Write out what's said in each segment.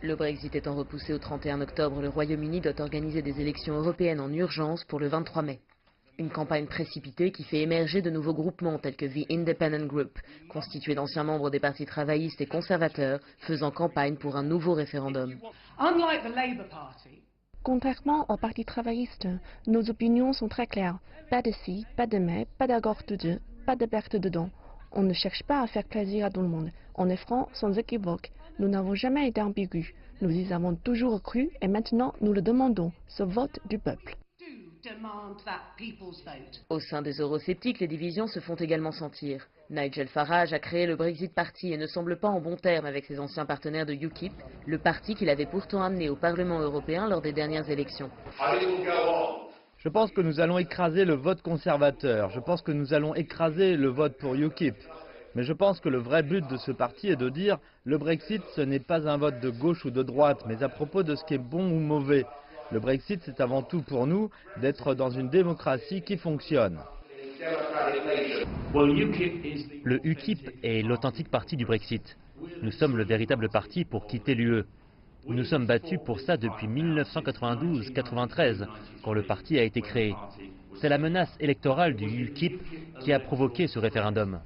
Le Brexit étant repoussé au 31 octobre, le Royaume-Uni doit organiser des élections européennes en urgence pour le 23 mai. Une campagne précipitée qui fait émerger de nouveaux groupements tels que The Independent Group, constitué d'anciens membres des partis travaillistes et conservateurs, faisant campagne pour un nouveau référendum. Contrairement au Parti travailliste, nos opinions sont très claires. Pas de si, pas de mais, pas d'accord de Dieu, pas de perte de dons. On ne cherche pas à faire plaisir à tout le monde. On est franc, sans équivoque. Nous n'avons jamais été ambigus. Nous y avons toujours cru et maintenant nous le demandons, ce vote du peuple. Au sein des eurosceptiques, les divisions se font également sentir. Nigel Farage a créé le Brexit Party et ne semble pas en bon terme avec ses anciens partenaires de UKIP, le parti qu'il avait pourtant amené au Parlement européen lors des dernières élections. Je pense que nous allons écraser le vote conservateur. Je pense que nous allons écraser le vote pour UKIP. Mais je pense que le vrai but de ce parti est de dire le Brexit, ce n'est pas un vote de gauche ou de droite, mais à propos de ce qui est bon ou mauvais. Le Brexit, c'est avant tout pour nous d'être dans une démocratie qui fonctionne. Le UKIP est l'authentique parti du Brexit. Nous sommes le véritable parti pour quitter l'UE. Nous nous sommes battus pour ça depuis 1992-93, quand le parti a été créé. C'est la menace électorale du UKIP qui a provoqué ce référendum.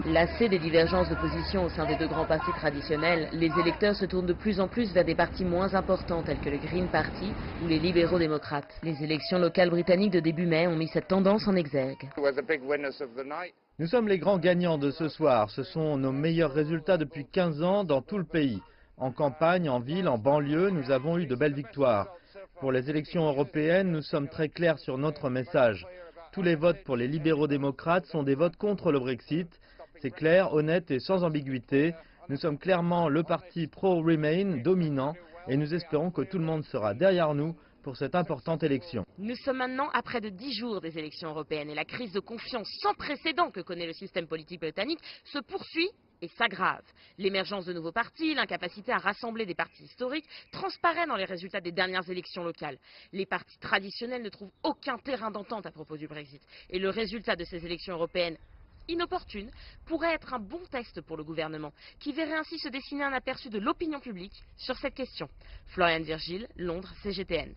Lassés des divergences de position au sein des deux grands partis traditionnels, les électeurs se tournent de plus en plus vers des partis moins importants tels que le Green Party ou les libéraux démocrates. Les élections locales britanniques de début mai ont mis cette tendance en exergue. Nous sommes les grands gagnants de ce soir. Ce sont nos meilleurs résultats depuis 15 ans dans tout le pays. En campagne, en ville, en banlieue, nous avons eu de belles victoires. Pour les élections européennes, nous sommes très clairs sur notre message. Tous les votes pour les libéraux démocrates sont des votes contre le Brexit. C'est clair, honnête et sans ambiguïté. Nous sommes clairement le parti pro-Remain dominant et nous espérons que tout le monde sera derrière nous pour cette importante élection. Nous sommes maintenant à près de 10 jours des élections européennes et la crise de confiance sans précédent que connaît le système politique britannique se poursuit et s'aggrave. L'émergence de nouveaux partis, l'incapacité à rassembler des partis historiques transparaît dans les résultats des dernières élections locales. Les partis traditionnels ne trouvent aucun terrain d'entente à propos du Brexit. Et le résultat de ces élections européennes inopportunes pourrait être un bon test pour le gouvernement, qui verrait ainsi se dessiner un aperçu de l'opinion publique sur cette question. Florian Virgile, Londres, CGTN.